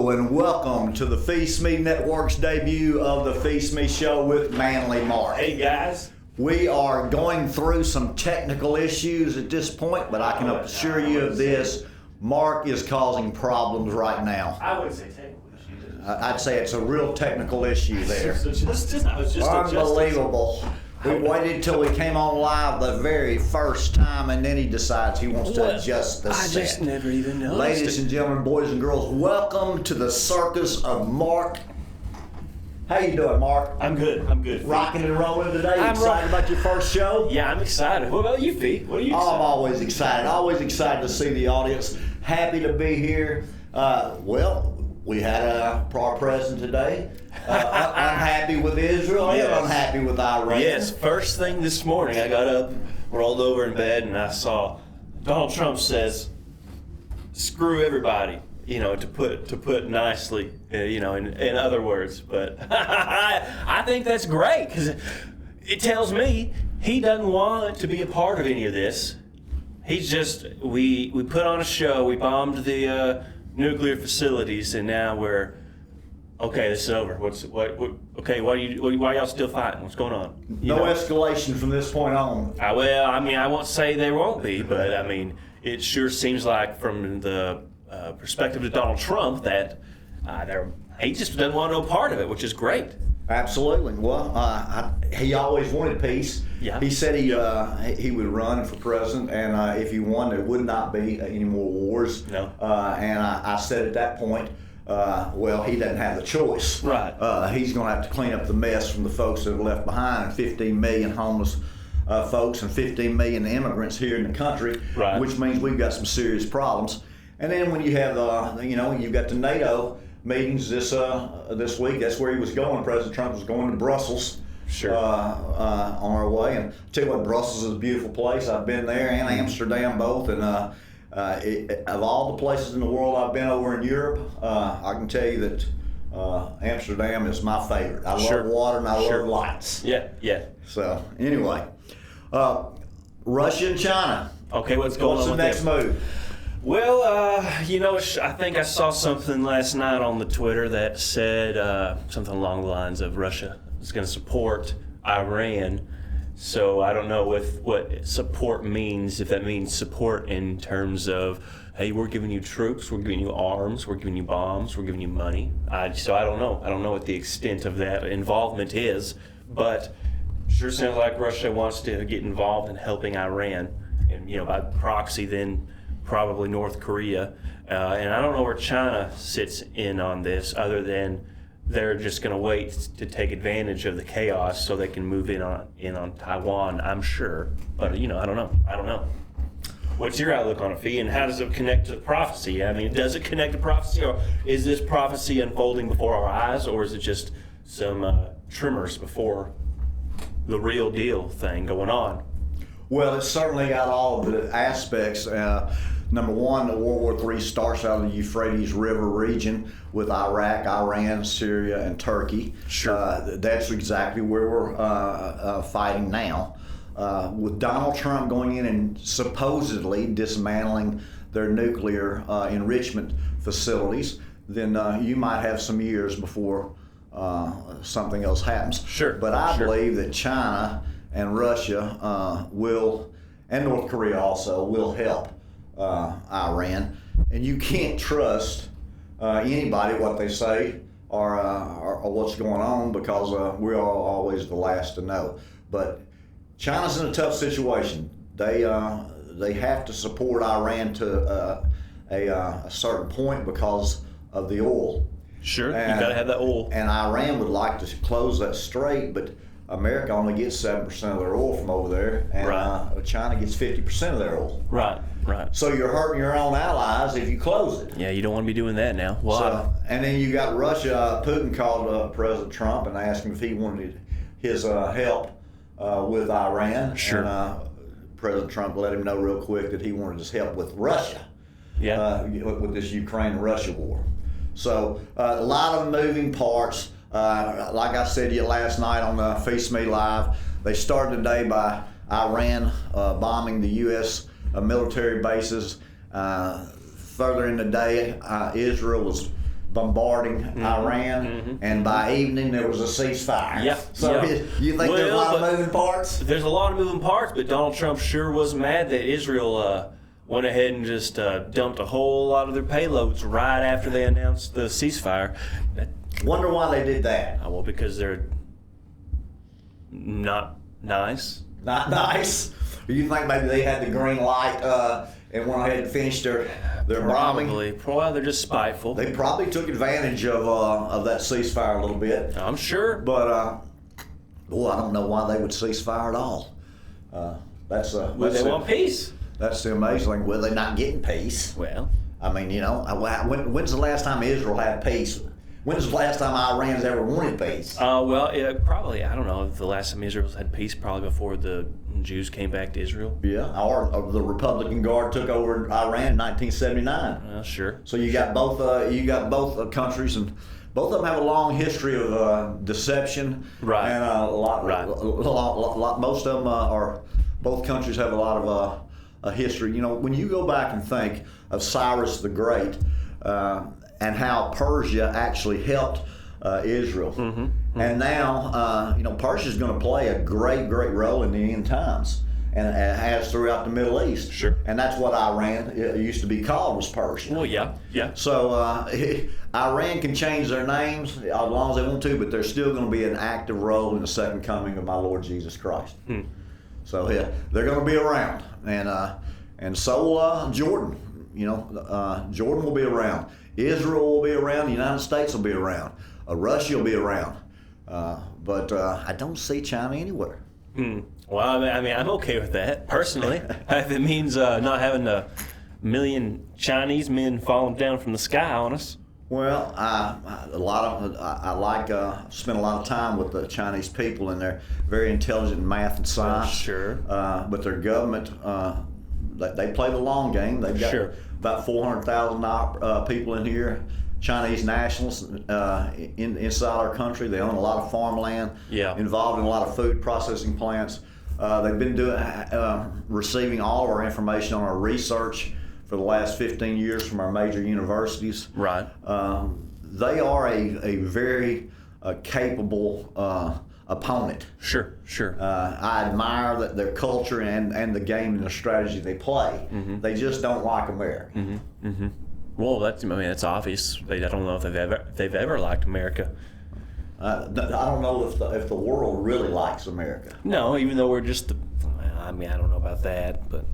And welcome to the Phee Smee Network's debut of the Phee Smee Show with Manly Mark. Hey guys. We are going through some technical issues at this point, but I can assure you of this, Mark is causing problems right now. I wouldn't say technical issues. I'd say it's a real technical issue there. Unbelievable. We waited till we came on live the very first time, and then he decides he wants to adjust the set. I just never even noticed. Ladies and gentlemen, boys and girls, welcome to the circus of Mark. How you doing, Mark? I'm good. Rocking and rolling today. I'm Excited about your first show? Yeah, I'm excited. What about you, Phee? What are you excited? I'm always excited. Always excited to see the audience. Happy to be here. We had our president today. Unhappy with Israel and unhappy with Iran. Yes, first thing this morning I got up, rolled over in bed, and I saw Donald Trump says, "Screw everybody," to put nicely, in other words. But I think that's great because it tells me he doesn't want to be a part of any of this. He's just we put on a show, we bombed the nuclear facilities, and now we're okay. This is over. Okay, why are y'all still fighting? What's going on? No escalation from this point on. I won't say there won't be, but it sure seems like from the perspective of Donald Trump that he just doesn't want no part of it, which is great. Absolutely. Well, he always wanted peace. Yeah. He said he would run for president, and if he won, there would not be any more wars. No. And I said at that point, he doesn't have the choice. Right. He's going to have to clean up the mess from the folks that are left behind, and 15 million homeless folks and 15 million immigrants here in the country, right. Which means we've got some serious problems. And then when you have, you've got the NATO meetings this week. That's where he was going. President Trump was going to Brussels. Sure. On our way. And I'll tell you what, Brussels is a beautiful place. I've been there, and Amsterdam both. And of all the places in the world I've been over in Europe, I can tell you that Amsterdam is my favorite. I love water and I love lights. Yeah. So anyway, Russia and China. Okay, what's going on? What's the next move? Well, I think I saw something last night on the Twitter that said something along the lines of Russia is going to support Iran. So I don't know what support means, if that means support in terms of, hey, we're giving you troops, we're giving you arms, we're giving you bombs, we're giving you money. So I don't know. I don't know what the extent of that involvement is, but sure sounds like Russia wants to get involved in helping Iran, and by proxy then probably North Korea, and I don't know where China sits in on this, other than they're just going to wait to take advantage of the chaos so they can move in on Taiwan, I'm sure. But I don't know. What's your outlook on it, Phee, and how does it connect to prophecy? Does it connect to prophecy, or is this prophecy unfolding before our eyes, or is it just some tremors before the real deal thing going on? Well, it's certainly got all of the aspects. Number one, the World War III starts out of the Euphrates River region with Iraq, Iran, Syria, and Turkey. Sure. That's exactly where we're fighting now. With Donald Trump going in and supposedly dismantling their nuclear enrichment facilities, then you might have some years before something else happens. Sure. But I believe that China and Russia and North Korea also will help Iran, and you can't trust anybody what they say or what's going on, because we are always the last to know. But China's in a tough situation. They have to support Iran to a certain point because of the oil. Sure, you got to have that oil. And Iran would like to close that strait, but America only gets 7% of their oil from over there, and China gets 50% of their oil. Right. So you're hurting your own allies if you close it. Yeah, you don't want to be doing that now. And then you got Russia. Putin called President Trump and asked him if he wanted his help with Iran. Sure. And President Trump let him know real quick that he wanted his help with Russia. Yeah. With this Ukraine-Russia war. So a lot of moving parts. Like I said to you last night on the Phee Smee Live, they started today by Iran bombing the U.S. Military bases. Further in the day, Israel was bombarding Iran, and by evening there was a ceasefire. Yeah. So yeah. you think there's a lot of moving parts? There's a lot of moving parts, but Donald Trump sure was mad that Israel went ahead and just dumped a whole lot of their payloads right after they announced the ceasefire. Wonder why they did that. Well, because they're not nice. Not nice. You think maybe they had the green light and went ahead and finished their bombing? Probably. Well, they're just spiteful. They probably took advantage of that ceasefire a little bit. I'm sure. But boy, I don't know why they would cease fire at all. That's they want peace. That's the amazing thing. Well, they're not getting peace. Well, I mean, when's the last time Israel had peace? When's the last time Iran's ever wanted peace? Probably, I don't know, if the last time Israel's had peace, probably before the Jews came back to Israel. Yeah, or the Republican Guard took over Iran in 1979. Sure. So you got both countries, and both of them have a long history of deception. Right. And a lot. Most of them both countries have a lot of a history. You know, when you go back and think of Cyrus the Great and how Persia actually helped Israel, and now Persia is going to play a great great role in the end times, and it has throughout the Middle East. Sure. And that's what Iran used to be called, was Persia. Well, yeah. So Iran can change their names as long as they want to, but there's still going to be an active role in the second coming of my Lord Jesus Christ. So they're going to be around, and so will Jordan. Jordan will be around. Israel will be around. The United States will be around. Russia will be around. But I don't see China anywhere. Well, I mean, I'm okay with that personally. If it means not having a million Chinese men falling down from the sky on us. Well, I spent a lot of time with the Chinese people, and they're very intelligent in math and science. Sure. But their government, they play the long game. They've got about 400,000 people in here, Chinese nationals inside our country. They own a lot of farmland. Yeah. Involved in a lot of food processing plants. They've been receiving all of our information on our research for the last 15 years from our major universities. Right. They are a very capable opponent. Sure. I admire their culture and the game and the strategy they play. They just don't like America. Well, that's obvious. I don't know if they've ever liked America. I don't know if the world really likes America. No, even though we're just I don't know about that, but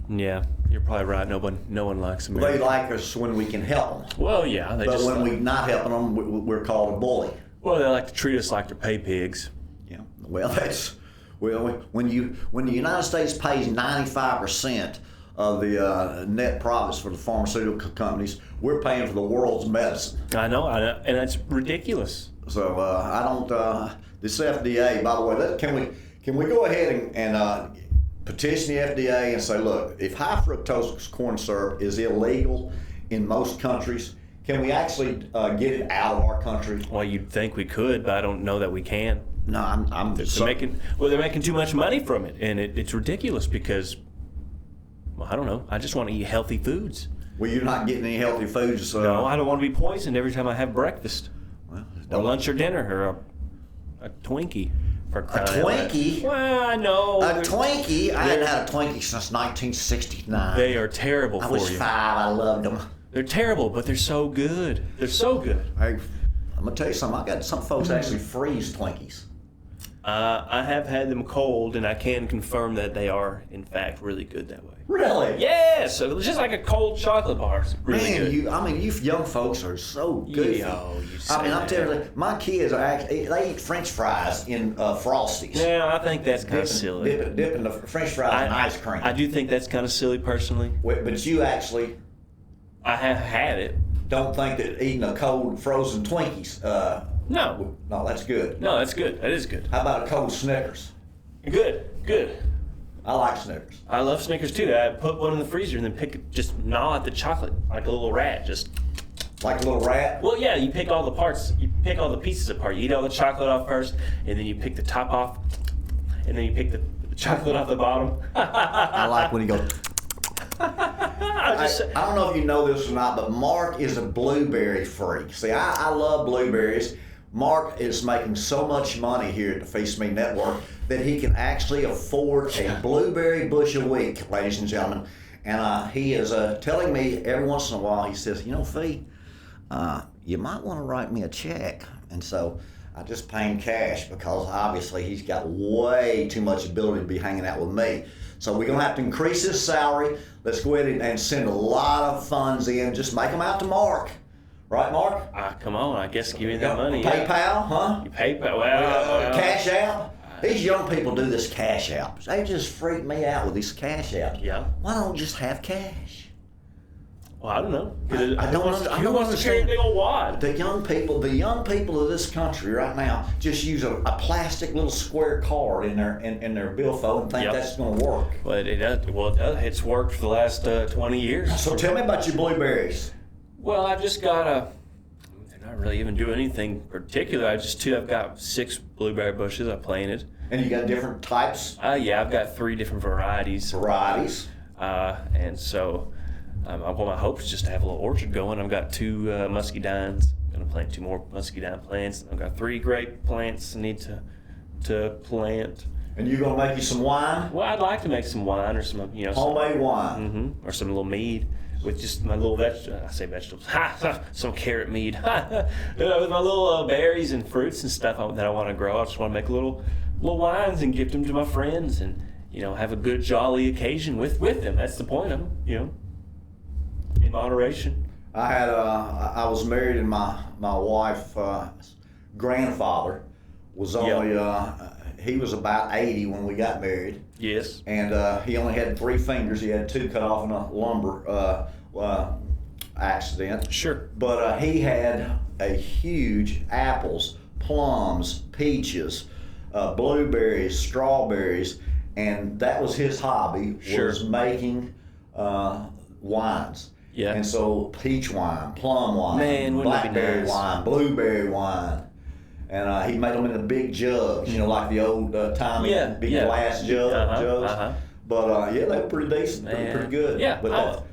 yeah, you're probably right. No one likes America. They like us when we can help them. Well, yeah, but when we're not helping them, we're called a bully. Well, they like to treat us like they're pay pigs. Yeah. Well, when the United States pays 95% of the net profits for the pharmaceutical companies, we're paying for the world's medicine. I know, and that's ridiculous. So I don't. This FDA, by the way, can we go ahead and petition the FDA and say, look, if high fructose corn syrup is illegal in most countries, can we actually get it out of our country? Well, you'd think we could, but I don't know that we can. No, they're making too much money from it, and it's ridiculous because, well, I don't know. I just want to eat healthy foods. Well, you're not getting any healthy foods. No, I don't want to be poisoned every time I have breakfast, or lunch or dinner, or a Twinkie. A Twinkie? Well, I know. A Twinkie? I hadn't had a Twinkie since 1969. They are terrible for you. I was 5. I loved them. They're terrible, but they're so good. They're so good. Hey, I'm going to tell you something. I got some folks actually freeze Twinkies. I have had them cold, and I can confirm that they are, in fact, really good that way. Really? Yeah, so just like a cold chocolate bar. It's really good. You young folks are so goofy. I'm telling you, my kids they eat French fries in Frosties. Yeah, I think that's kind of silly. Dipping the French fries in ice cream. I do think that's kind of silly, personally. But you actually... I have had it. Don't think that eating a cold frozen Twinkies... No, that's good. No, that's good. That is good. How about a cold Snickers? Good. I like Snickers. I love Snickers too. I put one in the freezer and then just gnaw at the chocolate like a little rat. Like a little rat? Well, yeah, you pick all the parts. You pick all the pieces apart. You eat all the chocolate off first, and then you pick the top off, and then you pick the chocolate off the bottom. I like when you go... I don't know if you know this or not, but Mark is a blueberry freak. See, I love blueberries. Mark is making so much money here at the Phee Smee Network that he can actually afford a blueberry bush a week, ladies and gentlemen. And he is telling me every once in a while, he says, Phee, you might want to write me a check. And so I just pay him cash because obviously he's got way too much ability to be hanging out with me. So we're going to have to increase his salary. Let's go ahead and send a lot of funds in. Just make them out to Mark. Right, Mark? Come on, I guess give me that money. PayPal, huh? You PayPal, well. Cash App? These young people do this Cash App. They just freak me out with these Cash Apps. Yeah. Why don't you just have cash? Well, I don't know. I don't understand. Who wants to carry a big old wad? The young people of this country right now just use a plastic little square card in their billfold and think that's going to work. Well, it does. Well, it's worked for the last 20 years. So tell me about your blueberries. Well, I've just got they're not really even doing anything particular. I've got 6 blueberry bushes I planted. And you got different types? Yeah, I've got 3 different varieties. And so my hope is just to have a little orchard going. I've got 2 muscadines. I'm going to plant 2 more muscadine plants. I've got 3 grape plants I need to plant. And you're going to make you some wine? Well, I'd like to make some wine or some, homemade wine. Or some little mead. With just my little vegetables, some carrot mead. With my little berries and fruits and stuff that I want to grow, I just want to make little wines and gift them to my friends, and have a good jolly occasion with them. That's the point of them, in moderation. I was married, and my wife's grandfather was only he was about 80 when we got married. Yes. And he only had 3 fingers. He had 2 cut off in a lumber accident. Sure. But he had a huge apples, plums, peaches, blueberries, strawberries, and that was his hobby. Sure. Was making wines. Yeah. And so peach wine, plum wine, blackberry wine, blueberry wine. And he made them in the big jugs, like the old timey big glass jugs. But they were pretty decent, pretty good. Yeah. But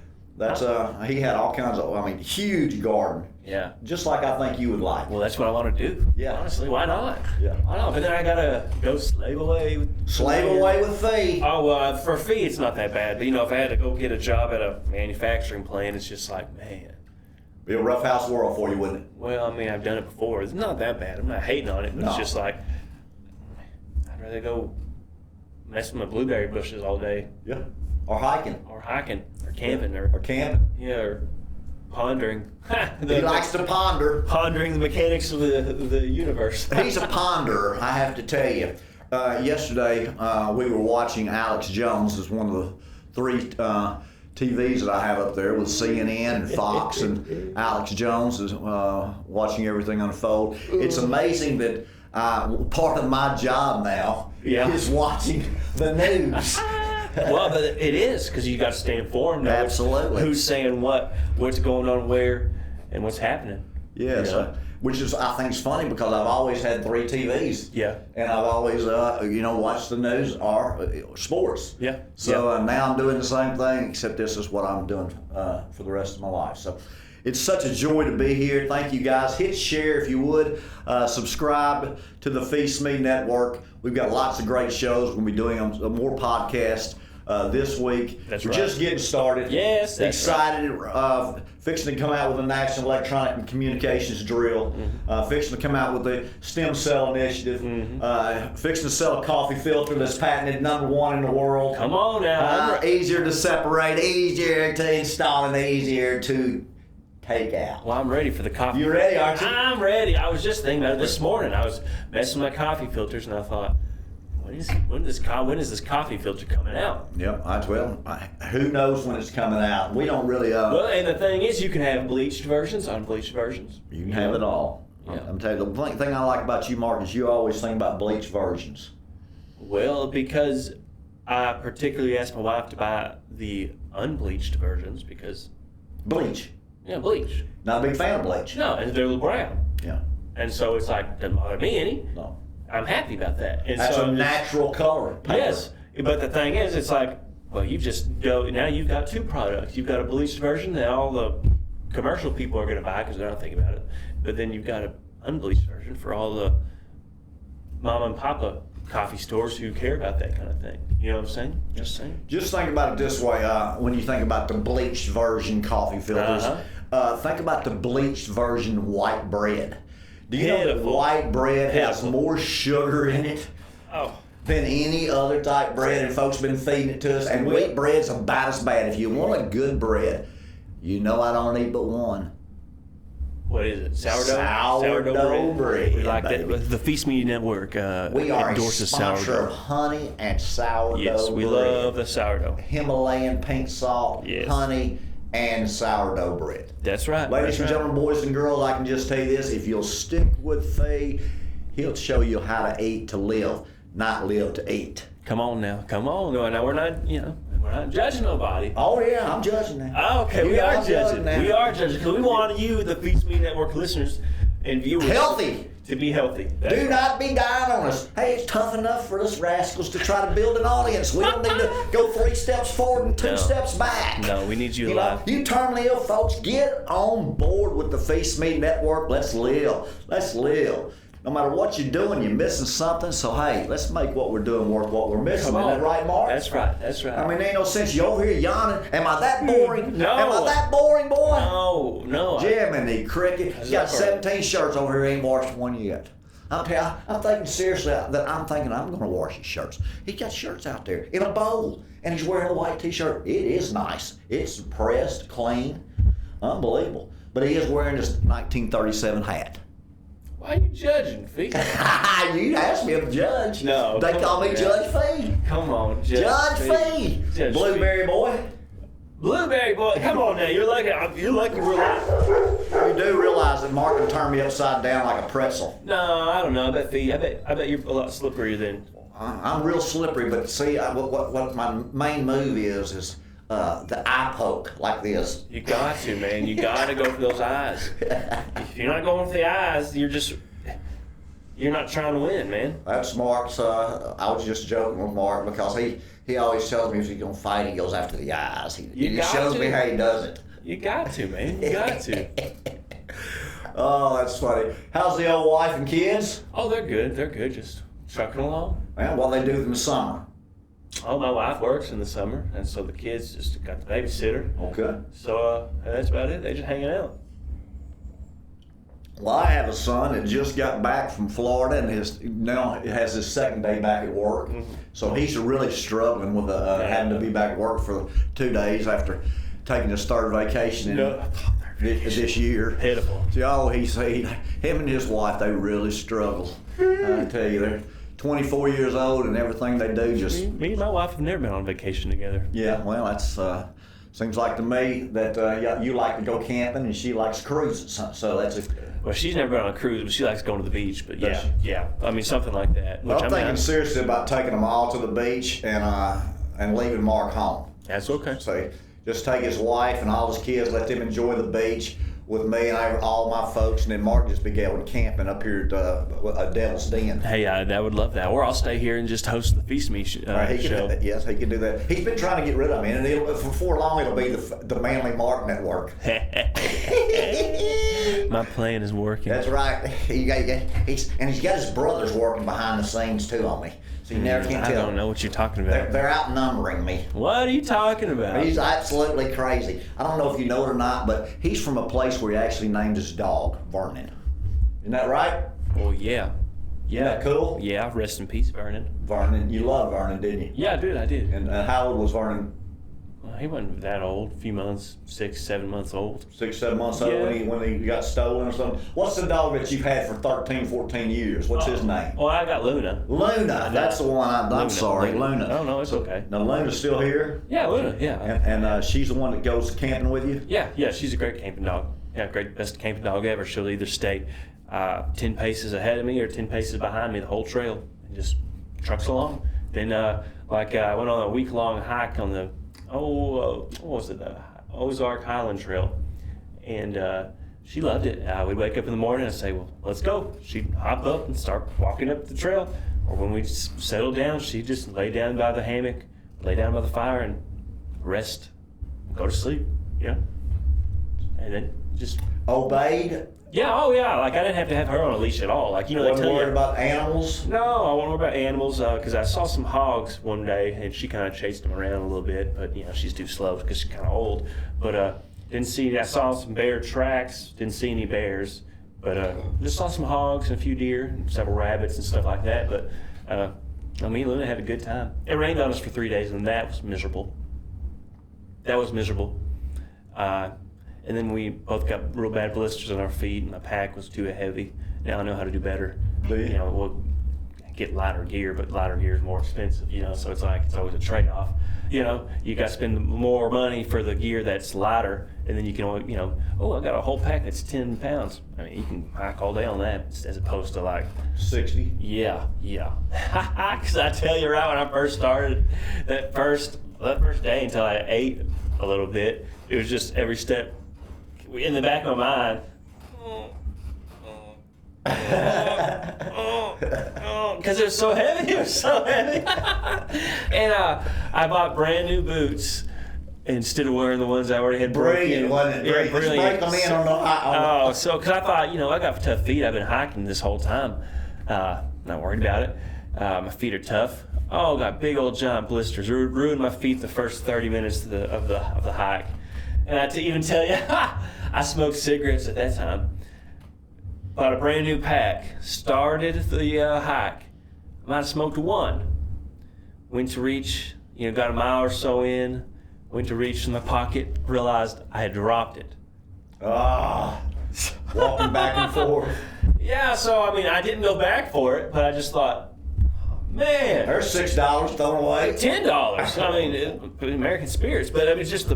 he had all kinds of, huge garden. Yeah. Just like I think you would like. Well, that's what I want to do. Yeah. Honestly, why not? Yeah. Why not? But then I gotta go slave away with Phee. Oh, well, for Phee, it's not that bad. But if I had to go get a job at a manufacturing plant, it's just like, man. Be a rough house world for you, wouldn't it? Well, I've done it before. It's not that bad. I'm not hating on it, but it's just like, I'd rather go mess with my blueberry bushes all day. Yeah. Or hiking. Or camping. Or camping. Yeah, or pondering. He likes to ponder. Pondering the mechanics of the universe. He's a ponderer, I have to tell you. Yesterday, we were watching Alex Jones as one of the 3 TVs that I have up there with CNN and Fox, and Alex Jones is watching everything unfold. It's amazing that part of my job now is watching the news. Well, but it is, because you got to stay informed. Absolutely. Who's saying what's going on where, and what's happening. Yes. Which is, I think, is funny because I've always had 3 TVs. Yeah. And I've always, watched the news or sports. Yeah. So now I'm doing the same thing, except this is what I'm doing for the rest of my life. So it's such a joy to be here. Thank you, guys. Hit share if you would. Subscribe to the Phee Smee Network. We've got lots of great shows. We'll be doing more podcasts this week. That's We're right. just getting started. Yes, that's excited. Fixing to come out with a National Electronic and Communications Drill. Fixing to come out with the Stem Cell Initiative. Fixing to sell a coffee filter that's patented #1 in the world. Come on now. Easier to separate, easier to install, and easier to take out. Well, I'm ready for the coffee. You ready, aren't you? I'm ready. I was just thinking about it this morning. I was messing with my coffee filters, and I thought, when is this coffee filter coming out? Yep, who knows when it's coming out? We don't really. Well, and the thing is, you can have bleached versions, unbleached versions. You can have it all. Yeah. I'm telling you, the thing I like about you, Mark, is you always think about bleached versions. Well, because I particularly asked my wife to buy the unbleached versions because Bleach. Yeah, bleach. Not a big fan of bleach. No, and they're a little brown. Yeah. And so it's like, doesn't bother me any. No. I'm happy about that. And That's so a natural color. Paper. Yes, but the thing is, it's like Well, now you've got two products. You've got a bleached version that all the commercial people are going to buy because they're not thinking about it. But then you've got an unbleached version for all the mom and papa coffee stores who care about that kind of thing. You know what I'm saying? Just saying. Just think about it this way. When you think about the bleached version coffee filters, think about the bleached version white bread. Do you know that white bread has more sugar in it than any other type bread? And folks been feeding it to us. And wheat bread's about as bad. If you want a good bread, you know I don't eat but one. What is it? Sourdough bread. We like that. The Phee Smee Network we are endorses a sponsor sourdough. of honey and sourdough Yes, we love the sourdough. Himalayan pink salt, honey, and sourdough bread. That's right. Ladies and gentlemen, boys and girls, I can just tell you this. If you'll stick with Phee, he'll show you how to eat to live, not live to eat. Come on now. Come on. Now, we're not judging nobody. Oh, yeah, I'm judging that. Oh, okay, we are judging. We are judging because we want you, the Phee Smee Network listeners and viewers, to be healthy. Do not be dying on us. Hey, it's tough enough for us rascals to try to build an audience. We don't need to go 3 steps forward and 2 steps back. No, we need you alive. You terminally ill folks, get on board with the Phee Smee Network. Let's live. Let's live. No matter what you're doing, you're missing something. So, hey, let's make what we're doing worth what we're missing. Isn't that right, Mark? That's right. That's right. I mean, there ain't no sense you over here yawning. Am I that boring? No. Am I that boring, boy? No. Jiminy cricket. He's got 17 shirts over here, ain't washed one yet. I'm thinking seriously that I'm going to wash his shirts. He's got shirts out there in a bowl, and he's wearing a white T-shirt. It is nice. It's pressed, clean, unbelievable. But he is wearing his 1937 hat. Why are you judging, Phee? You asked me to judge. No. They call me Judge Phee. Come on, Judge Phee. Blueberry boy. Blueberry boy. Come on now. You're lucky we're live. You do realize that Mark can turn me upside down like a pretzel. No, I don't know. I bet Phee. I bet you're a lot slipperier than. I'm real slippery, but see, what my main move is the eye poke like this. You got to, man. You got to go for those eyes. If you're not going for the eyes, you're not trying to win, man. That's Mark's. I was just joking with Mark because he always tells me if he's gonna fight, he goes after the eyes. He shows me how he does it. You got to, man. You got to. Oh, that's funny. How's the old wife and kids? Oh, they're good. They're good. Just trucking along. Man, what do they do in the summer? Oh, my wife works in the summer, and so the kids just got the babysitter. Okay. So that's about it. They're just hanging out. Well, I have a son that just got back from Florida and now has his second day back at work. Mm-hmm. So he's really struggling with having to be back at work for 2 days after taking his third vacation this year. Pitiful. So, him and his wife, they really struggle. I tell you, they're 24 years old and everything they do just... Me and my wife have never been on vacation together. Yeah, well, that's... seems like to me that you like to go camping and she likes cruises. So that's Well, she's never been on a cruise, but she likes going to the beach. But yeah. I mean, something like that. Well, I'm thinking seriously about taking them all to the beach and leaving Mark home. That's okay. So just take his wife and all his kids, let them enjoy the beach with me and all my folks, and then Mark just be going camping up here at Devil's Den. Hey, I would love that. Or I'll stay here and just host the Phee Smee show. Yes, he can do that. He's been trying to get rid of me, and before long it'll be the Manly Mark Network. My plan is working. That's right. He's got his brothers working behind the scenes too on me. So you never can tell. I don't know what you're talking about. They're outnumbering me. What are you talking about? He's absolutely crazy. I don't know if you know it or not, but he's from a place where he actually named his dog Vernon. Isn't that right? Oh, yeah. Yeah. Isn't that cool? Yeah, rest in peace, Vernon. Vernon. You loved Vernon, didn't you? Yeah, I did. And how old was Vernon? Well, he wasn't that old. A few months, 6, 7 months old. 6, 7 months old when he got stolen or something? What's the dog that you've had for 13, 14 years? What's his name? Well, I got Luna. Luna. That's the one. I'm sorry, Luna. Oh, no, it's okay. Now, Luna's still here? Yeah, Luna, yeah. And she's the one that goes camping with you? Yeah, she's a great camping dog. Yeah, best camping dog ever. She'll either stay 10 paces ahead of me or 10 paces behind me the whole trail and just trucks along. Then, I went on a week-long hike on the what was it? Ozark Highland Trail, and she loved it. We'd wake up in the morning and say, "Well, let's go." She'd hop up and start walking up the trail, or when we settled down, she'd just lay down by the hammock lay down by the fire and rest, go to sleep, and then just Obeyed? yeah, oh yeah, like I didn't have to have her on a leash at all. Like they Wasn't tell worried you about animals? no, I wasn't worried about animals because I saw some hogs one day and she kind of chased them around a little bit, but she's too slow because she's kind of old. But didn't see. I saw some bear tracks. Didn't see any bears, but just saw some hogs and a few deer, and several rabbits and stuff like that. But me and Luna had a good time. It rained on us for 3 days, and that was miserable. And then we both got real bad blisters on our feet, and my pack was too heavy. Now I know how to do better. Do you? We'll get lighter gear, but lighter gear is more expensive, so it's always a trade-off. You got to spend more money for the gear that's lighter, and then you can only, I got a whole pack that's 10 pounds. I mean, you can hike all day on that as opposed to like 60. Yeah. Because I tell you, right when I first started, that first day until I ate a little bit, it was just every step in the back of my mind. Because it was so heavy. And I bought brand new boots instead of wearing the ones I already had Brilliant, wasn't it? Yeah, brilliant. Just break them in on the because I thought, I got tough feet. I've been hiking this whole time. Not worried about it. My feet are tough. Got big old giant blisters. Ruined my feet the first 30 minutes of the hike. And to even tell you, I smoked cigarettes at that time. Bought a brand new pack. Started the hike. Might have smoked one. Went to reach, got a mile or so in. Went to reach in my pocket. Realized I had dropped it. Walking back and forth. Yeah, so I didn't go back for it, but I just thought, man, There's $6 thrown away. $10. American spirits, but it's just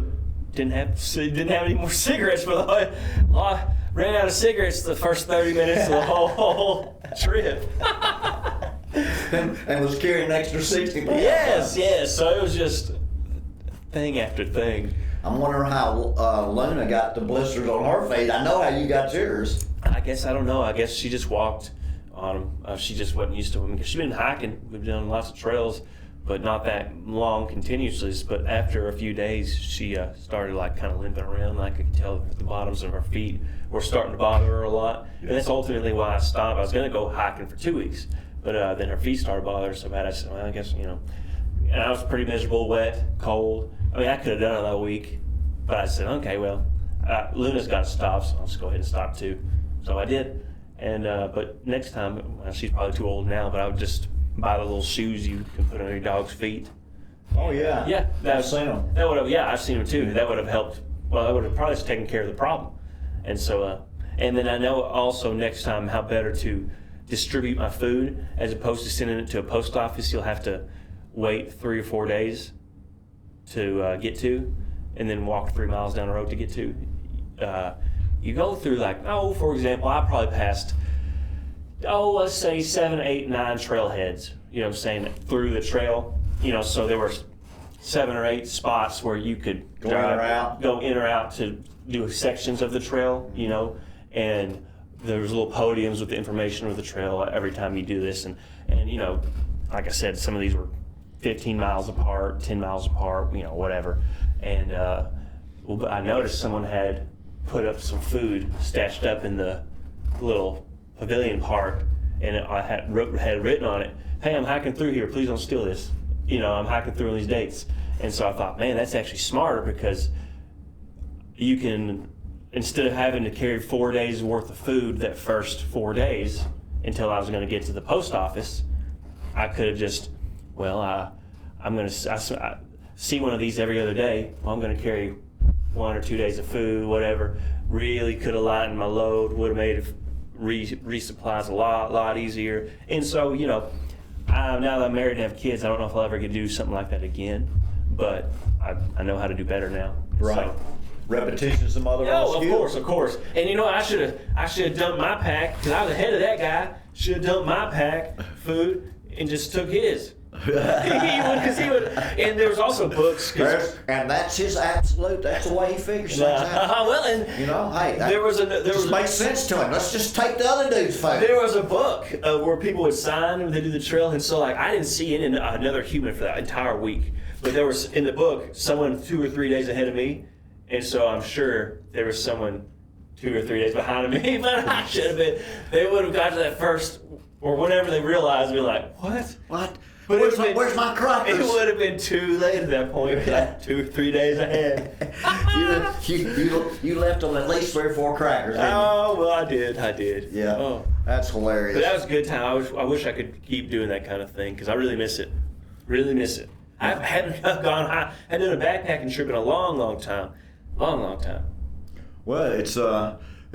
didn't have any more cigarettes for the ran out of cigarettes the first 30 minutes of the whole trip. and was carrying an extra 60 pounds. Yes. So it was just thing after thing. I'm wondering how Luna got the blisters on her feet. I know how you got yours. I don't know. I guess she just walked on them. She just wasn't used to them because she's been hiking. We've done lots of trails, but not that long continuously. But after a few days, she started kind of limping around. I could tell the bottoms of her feet were starting to bother her a lot. And that's ultimately why I stopped. I was going to go hiking for 2 weeks, but then her feet started bothering her so bad. I said, well, I guess, And I was pretty miserable, wet, cold. I could have done it that week, but I said, okay, well, Luna's got to stop, so I'll just go ahead and stop too. So I did. And but next time, she's probably too old now, but I would just buy the little shoes you can put on your dog's feet. Oh, yeah. Yeah. I've seen them. That would have, I've seen them too. That would have helped. Well, that would have probably taken care of the problem. And so, and then I know also next time how better to distribute my food as opposed to sending it to a post office. You'll have to wait 3 or 4 days to get to, and then walk 3 miles down the road to get to. You go through for example, I probably passed, let's say 7, 8, 9 trailheads, through the trail, so there were 7 or 8 spots where you could Go in or out to do sections of the trail, and there was little podiums with the information of the trail every time you do this, and like I said, some of these were 15 miles apart, 10 miles apart, whatever, and I noticed someone had put up some food stashed up in the little pavilion part, and I had written on it, hey, I'm hiking through here, please don't steal this. I'm hiking through on these dates. And so I thought, man, that's actually smarter because you can, instead of having to carry 4 days worth of food that first 4 days until I was going to get to the post office, I could have just, I'm going to see one of these every other day. Well, I'm going to carry 1 or 2 days of food, whatever. Really could have lightened my load, would have made resupplies a lot easier. And so, now that I'm married and have kids, I don't know if I'll ever get to do something like that again, but I know how to do better now. Right. So, Repetition is the mother of all skills. of course. And I should have dumped my pack, because I was ahead of that guy. Should have dumped my pack food and just took his. he would, and there was also books. And that's his absolute. That's the way he figures things out. Well, and hey, there makes sense to him. Let's just take the other dude's food. There was a book where people would sign when they do the trail, and so I didn't see another human for that entire week. But there was, in the book, someone 2 or 3 days ahead of me, and so I'm sure there was someone 2 or 3 days behind me, but I should have been. They would have got to that first, or whenever they realized, be like, what? What? But Where's my crackers? It would have been too late at that point, like 2 or 3 days ahead. you left them at least 3 or 4 crackers. Didn't you? Oh, well, I did. Yeah. Oh. That's hilarious. But that was a good time. I wish I could keep doing that kind of thing because I really miss it. Really miss it. I haven't gone high. I hadn't done a backpacking trip in a long time. Long time. Well, it's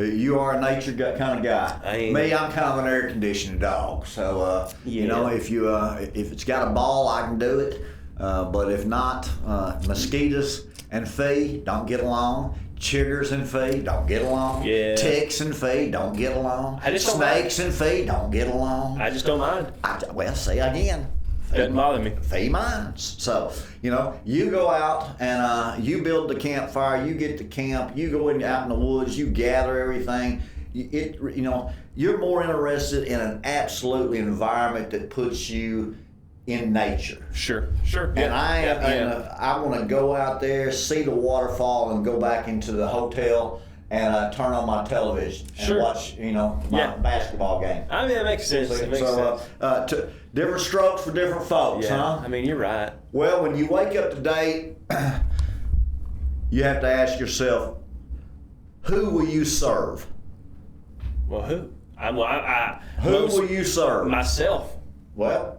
you are a nature kind of guy. I am. Me, I'm kind of an air conditioning dog. So you know, if it's got a ball, I can do it. But if not, mosquitoes and Phee don't get along. Chiggers and Phee don't get along. Yeah. Ticks and Phee don't get along. I just don't Snakes and Phee don't get along. I just don't mind. Well, say again. Doesn't bother me. Phee minds. So, you know, you go out and you build the campfire, you get the camp, you go out in the woods, you gather everything. You know, you're more interested in an absolutely environment that puts you in nature. Sure. And I want to go out there, see the waterfall, and go back into the hotel and turn on my television and watch, you know, my basketball game. I mean, that makes sense. Different strokes for different folks, huh? I mean, you're right. Well, when you wake up today, you have to ask yourself, who will you serve? Well, who? Who will you serve? Myself. Well,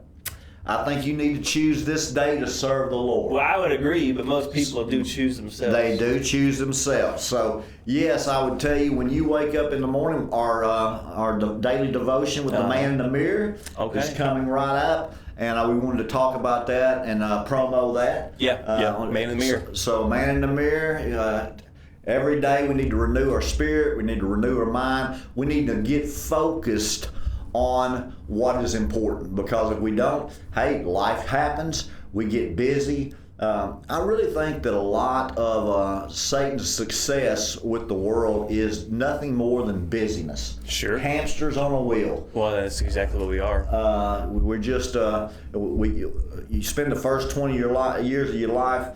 I think you need to choose this day to serve the Lord. Well, I would agree, but most people do choose themselves. They do choose themselves. So, yes, I would tell you when you wake up in the morning, our daily devotion with the man in the mirror is coming right up. And we wanted to talk about that and promo that. Man in the mirror. So man in the mirror, every day we need to renew our spirit. We need to renew our mind. We need to get focused on what is important, because if we don't, hey, life happens, we get busy. I really think that a lot of Satan's success with the world is nothing more than busyness. Sure. Hamsters on a wheel. Well, that's exactly what we are. We're just, you spend the first 20 years of your life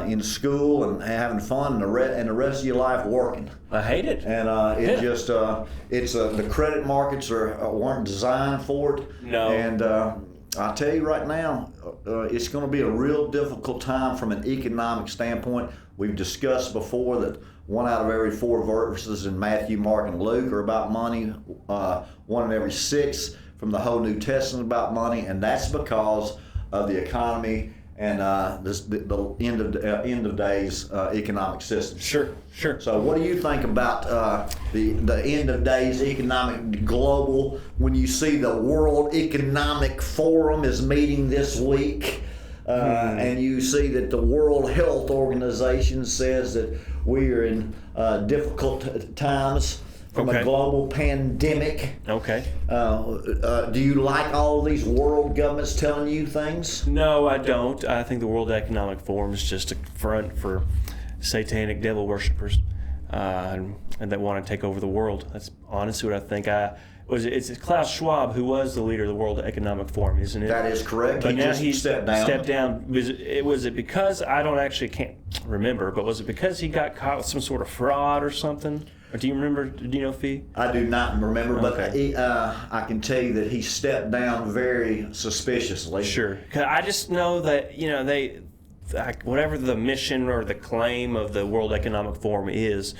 in school and having fun, and the rest of your life working. I hate it. And the credit markets weren't designed for it. No. And I'll tell you right now, it's going to be a real difficult time from an economic standpoint. We've discussed before that 1 out of every 4 verses in Matthew, Mark, and Luke are about money. 1 in every 6 from the whole New Testament about money, and that's because of the economy and the end of days economic system. Sure. So, what do you think about the end of days economic global when you see the World Economic Forum is meeting this week, and you see that the World Health Organization says that we are in difficult times from a global pandemic? Okay. Do you like all of these world governments telling you things? No, I don't. I think the World Economic Forum is just a front for satanic devil worshippers and that want to take over the world. That's honestly what I think. It's Klaus Schwab who was the leader of the World Economic Forum, isn't it? That is correct. But now he stepped down. Was it because, can't remember, but was it because he got caught with some sort of fraud or something? Or do you remember, do you know, Phee? I do not remember, but I can tell you that he stepped down very suspiciously. Sure. 'Cause I just know that, whatever the mission or the claim of the World Economic Forum is,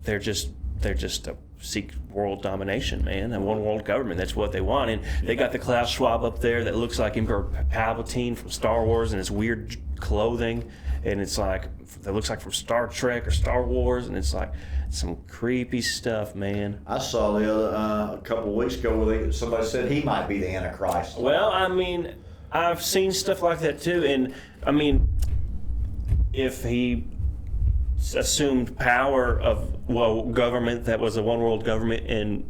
they're just to seek world domination, man, and one world government. That's what they want. And they got the Klaus Schwab up there that looks like Emperor Palpatine from Star Wars and his weird clothing, and it looks like from Star Trek or Star Wars, and it's like some creepy stuff, man. I saw a couple of weeks ago where somebody said he might be the Antichrist. Well, I mean, I've seen stuff like that too, and I mean, if he assumed power of government that was a one world government and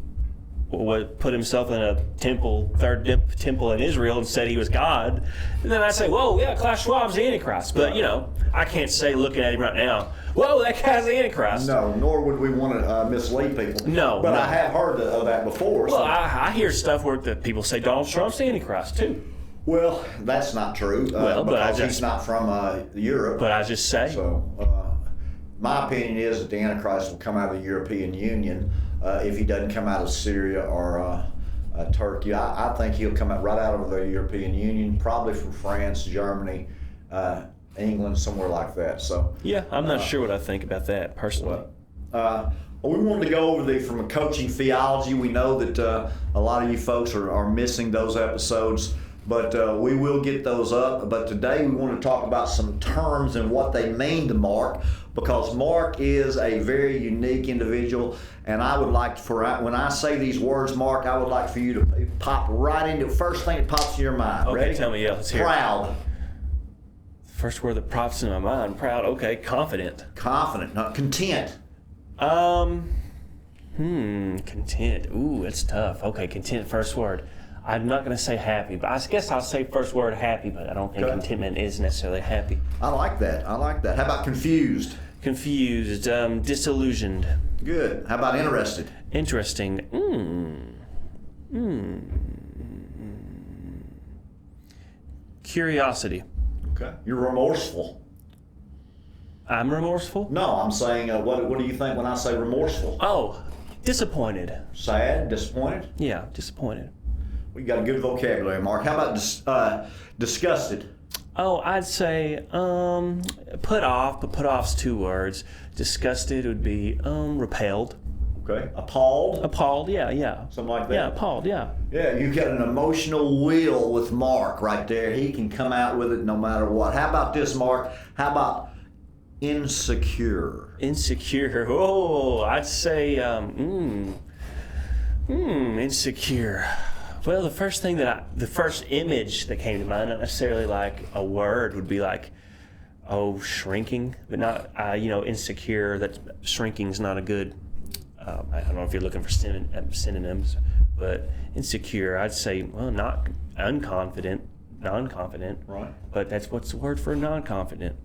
put himself in a third temple in Israel and said he was God, and then I say, whoa, yeah, Klaus Schwab's the Antichrist. But I can't say looking at him right now, whoa, that guy's the Antichrist. No, nor would we want to mislead people. No, I have heard of that before. Well, I hear stuff where that people say Donald Trump's the Antichrist too. Well, that's not true. Well, but because he's not from Europe. But I just say. So, my opinion is that the Antichrist will come out of the European Union if he doesn't come out of Syria or Turkey. I think he'll come out right out of the European Union, probably from France, Germany, England, somewhere like that. So yeah, I'm not sure what I think about that personally. We wanted to go over from a coaching theology. We know that a lot of you folks are missing those episodes, but we will get those up. But today we want to talk about some terms and what they mean to Mark, because Mark is a very unique individual, and I would like when I say these words, Mark, I would like for you to pop right into the first thing that pops in your mind. Okay, Ready? tell me, let's hear it. Proud. First word that pops in my mind, proud. Okay, confident. Confident, not content. Content. Ooh, it's tough. Okay, content, first word. I'm not going to say happy, but I guess I'll say first word happy, but I don't think contentment is necessarily happy. I like that. How about confused? Confused. Disillusioned. Good. How about interested? Interesting. Curiosity. Okay. You're remorseful. I'm remorseful? No, I'm saying, what do you think when I say remorseful? Oh, disappointed. Sad, disappointed? Yeah, disappointed. We got a good vocabulary, Mark. How about disgusted? Oh, I'd say put off, but put off's 2 words. Disgusted would be repelled. Okay. Appalled? Appalled, yeah. Something like that? Yeah, appalled, yeah. Yeah, you got an emotional wheel with Mark right there. He can come out with it no matter what. How about this, Mark? How about insecure? Insecure. Oh, I'd say insecure. Well, the first image that came to mind, not necessarily like a word, would be like, shrinking, but not, insecure. That shrinking is not a good. I don't know if you're looking for synonyms, but insecure. I'd say, not unconfident, non-confident. Right. But what's the word for non-confident?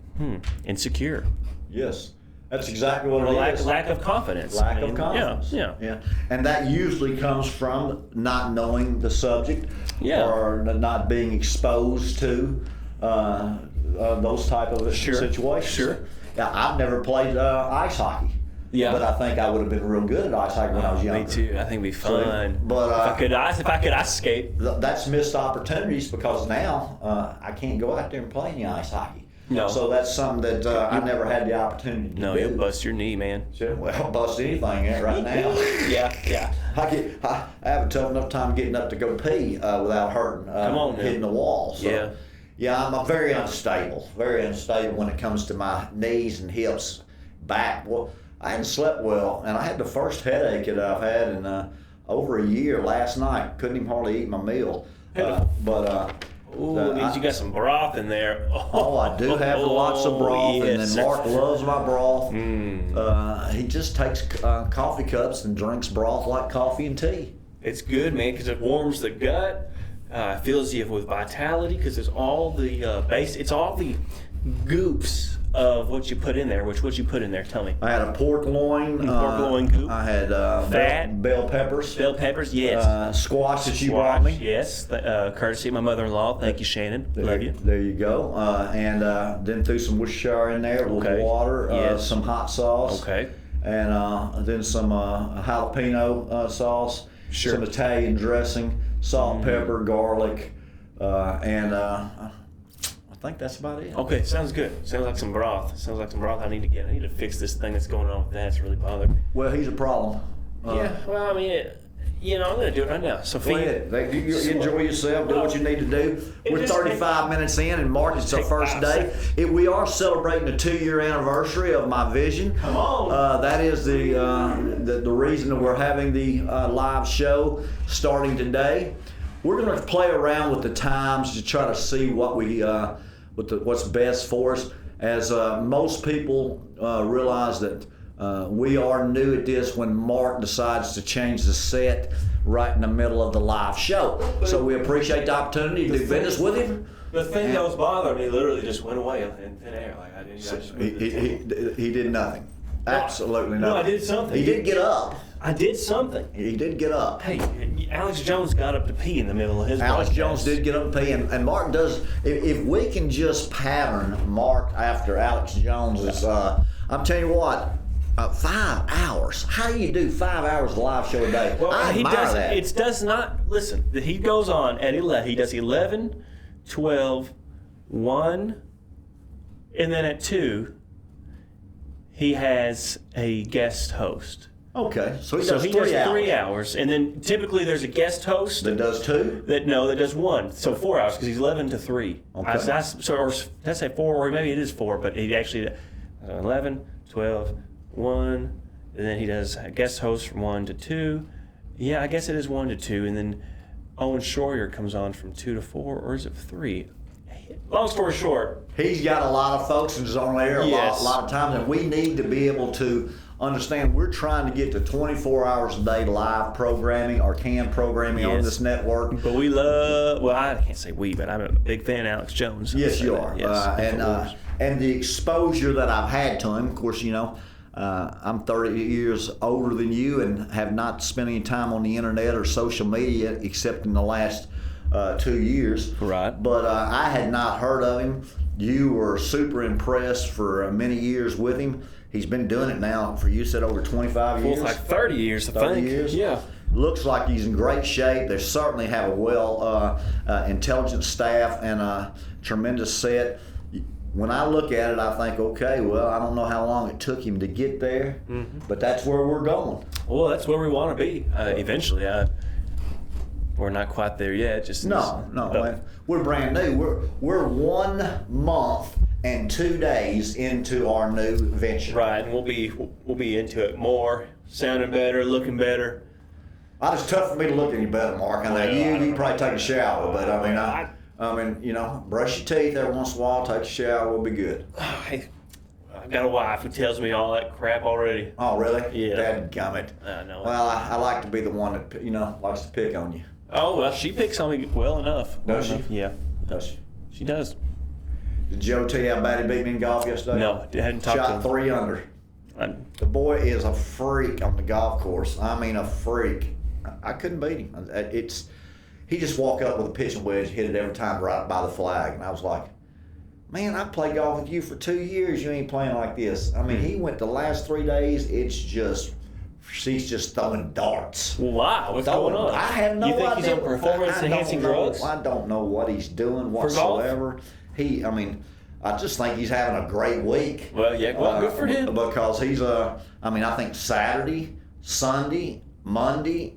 Insecure. Yes. That's exactly what it is. Lack of confidence. Lack of confidence. Yeah. And that usually comes from not knowing the subject or not being exposed to those type of situations. Sure. Yeah, I've never played ice hockey. Yeah. But I think I would have been real good at ice hockey when I was younger. Me too. I think it'd be fun. But if I could ice skate. That's missed opportunities, because now I can't go out there and play any ice hockey. No. So that's something that I never had the opportunity to do. No, you'll bust your knee, man. Well, I'll bust anything right now. Yeah. I have a tough enough time getting up to go pee without hurting, hitting the wall. So, yeah, I'm very unstable when it comes to my knees and hips, back. Well, I hadn't slept well, and I had the first headache that I've had in over a year last night. Couldn't even hardly eat my meal. Ooh, it means you got some broth in there. I do have lots of broth, and then Mark loves my broth. He just takes coffee cups and drinks broth like coffee and tea. It's good, man, because it warms the gut, fills you with vitality, because it's all the it's all the goops of what you put in there. What you put in there? Tell me. I had a pork loin. Pork loin goop. I had fat bell peppers. Bell peppers, yes. Squash that you brought me. Yes. Courtesy of my mother-in-law. Thank you, Shannon. Love you. There you go. And then threw some Worcestershire in there with water. Some hot sauce. Okay. And then some jalapeno sauce. Sure. Some Italian dressing, salt, pepper, garlic, and I think that's about it. Okay, sounds good. Sounds like some broth. I need to fix this thing that's going on with that. It's really bothering me. Well, he's a problem. Well, I mean, I'm going to do it right now. So, go ahead. You enjoy yourself. Do what you need to do. We're 35 minutes in, and Mark, it's our first day. We are celebrating the 2-year anniversary of my vision. Come on. That is the reason that we're having the live show starting today. We're going to play around with the times to try to see what's best for us. As most people realize that we are new at this when Mark decides to change the set right in the middle of the live show. So we appreciate the opportunity to do business with him. The thing that was bothering me literally just went away in thin air. Like I didn't. He did nothing. Absolutely No, not. I did something. He did get up. I did something. He did get up. Hey, Alex Jones got up to pee in the middle of his Alex broadcast. Jones did get up and pee, and Mark does. If we can just pattern Mark after Alex Jones, I'm telling you what, 5 hours. How do you do 5 hours of live show a day? Well, I he admire does. that. It does not. Listen, he goes on at 11. He does 11, 12, 1, and then at 2, he has a guest host. Okay, so he So does he 3 does hours. 3 hours, and then typically there's a guest host That does 2? that does 1. So 4 hours because he's 11 to 3. Okay. Or did I say 4, or maybe it is 4, but he actually 11, 12, 1, and then he does a guest host from 1 to 2. Yeah, I guess it is 1 to 2, and then Owen Schroyer comes on from 2 to 4, or is it 3? Long story short, He's got a lot of folks who's on there Yes. a lot of times, and we need to be able to understand we're trying to get to 24 hours a day live programming or canned programming on Yes. this network. but we love. Well, I can't say we, but I'm a big fan of Alex Jones. I'll Yes, say you that. are. Yes, And the exposure that I've had to him, of course, I'm 30 years older than you and have not spent any time on the internet or social media except in the last 2 years. Right. But I had not heard of him. You were super impressed for many years with him. He's been doing it now for, you said, over 25 years? like 30 years, I 30 think. years? Yeah. Looks like he's in great shape. They certainly have a well intelligent staff and a tremendous set. When I look at it, I think, okay, well, I don't know how long it took him to get there, but that's where we're going. Well, that's where we want to be eventually. We're not quite there yet. Just No, but- we're brand new. We're 1 month and 2 days into our new venture. right, and we'll be into it more, sounding better, looking better. It's tough for me to look any better, Mark. I know Well, I you don't can know. probably take a shower, but I mean, brush your teeth every once in a while, take a shower, we'll be good. Hey, I've got a wife who tells me all that crap already. Oh, really? Yeah. Dadgummit. I know. Well, I like to be the one that, likes to pick on you. Oh well, she picks on me well enough. Does Well she? enough. Yeah, Does she? she does. Did Joe tell you how bad he beat me in golf yesterday? No, I hadn't talked to Shot him. 3 under. The boy is a freak on the golf course. I mean, a freak. I couldn't beat him. He just walked up with a pitching wedge, hit it every time right by the flag, and I was like, man, I played golf with you for 2 years. You ain't playing like this. I mean, he went the last 3 days. She's just throwing darts. Well, wow, what's going on? I have no idea. You think he's on performance-enhancing drugs? I don't know what he's doing whatsoever. I just think he's having a great week. Well, yeah, well, good for him. Because he's I think Saturday, Sunday, Monday,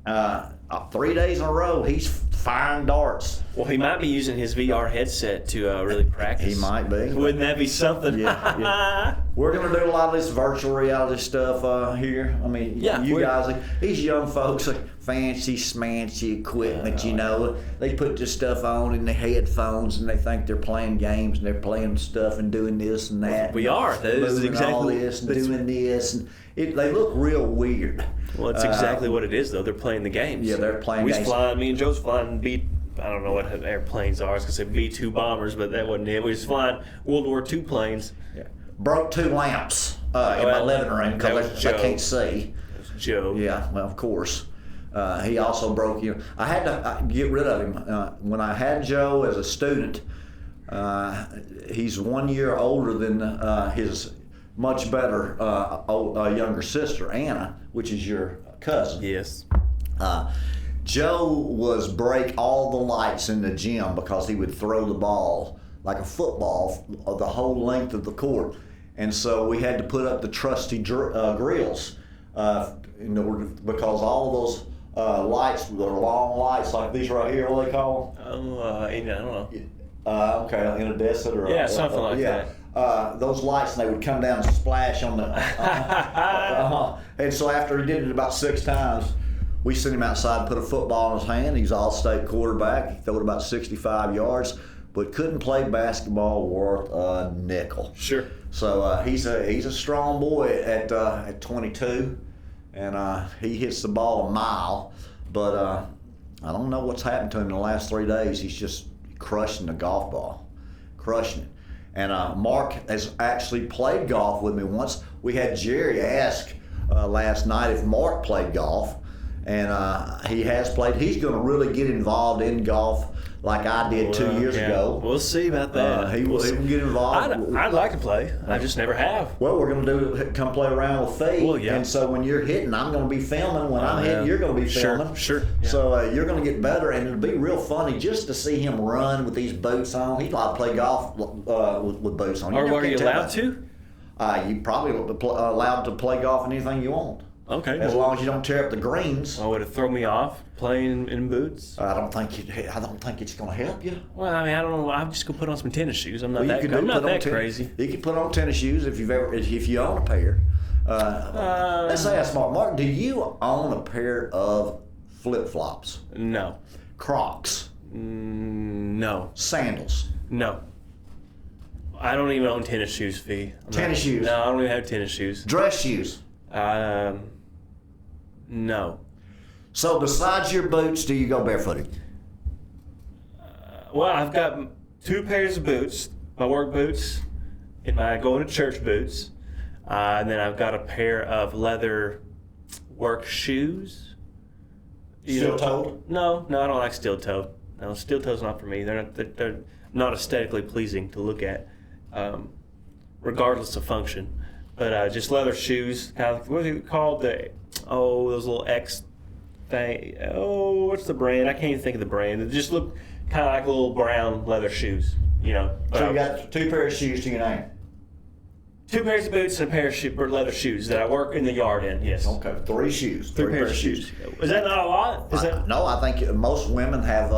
3 days in a row, he's firing darts. Well, he might be using his VR headset to really practice. He might be. Wouldn't that be something? Yeah. We're going to do a lot of this virtual reality stuff here. I mean, Yeah, you guys, these young folks, fancy smancy equipment, They put this stuff on in their headphones and they think they're playing games and they're playing stuff and doing this and that. We are. That is moving exactly all this and doing this. And they look real weird. Well, that's exactly what it is, though. They're playing the games. Yeah, they're playing games. Me and Joe's flying I don't know what airplanes are. I was going to say B-2 bombers, but that wasn't it. We was flying World War II planes. Yeah. Broke 2 lamps in my living room because I can't see. Joe. Yeah, well, of course. He also broke I had to get rid of him. When I had Joe as a student, he's 1 year older than his much better younger sister, Anna, which is your cousin. Yes. Joe was break all the lights in the gym because he would throw the ball like a football the whole length of the court. And so we had to put up the trusty grills in order, because all of those lights, the long lights like these right here, what are they called? I don't know. Okay, incandescent or Yeah, something like that. Those lights, and they would come down and splash on the. And so after he did it about 6 times, we sent him outside and put a football in his hand. He's all-state quarterback. He threw it about 65 yards, but couldn't play basketball worth a nickel. Sure. So he's a strong boy at 22, and he hits the ball a mile. But I don't know what's happened to him in the last 3 days. He's just crushing the golf ball, crushing it. And Mark has actually played golf with me once. we had Jerry ask last night if Mark played golf, and he has played. He's going to really get involved in golf like I did 2 years ago. We'll see about that. He will get involved. I'd like to play. I just never have. Well, we're going to come play around with Phee. Well, yeah. And so when you're hitting, I'm going to be filming. When I'm hitting, you're going to be filming. Sure. Yeah. So you're going to get better, and it'll be real funny just to see him run with these boots on. He'd like to play golf with boots on. Or are you allowed to? You probably allowed to play golf in anything you want. Okay. As long as you don't tear up the greens. Oh, would it throw me off playing in boots? I don't think it's going to help you. Well, I mean, I don't know. I'm just gonna put on some tennis shoes. I'm not Well, I'm not that crazy. You can put on tennis shoes if you own a pair. Let's ask Mark, do you own a pair of flip-flops? No. Crocs? No. Sandals? No. I don't even own tennis shoes, Phee. Tennis shoes? No, I don't even have tennis shoes. Dress shoes? No. So besides your boots, do you go barefooted? Well, I've got 2 pairs of boots, my work boots, and my going to church boots, and then I've got a pair of leather work shoes. Steel-toed? No, I don't like steel-toed. No, steel-toed's not for me. They're not aesthetically pleasing to look at, regardless of function. But just leather shoes, kind of, what is it called? Those little X thing. Oh, what's the brand? I can't even think of the brand. They just look kind of like little brown leather shoes, you know. So you got 2 pairs of shoes to your name? 2 pairs of boots and a pair of leather shoes that I work in the yard in, yes. Okay, 3 shoes. 3 pairs of shoes. Is that not a lot? No, I think most women have,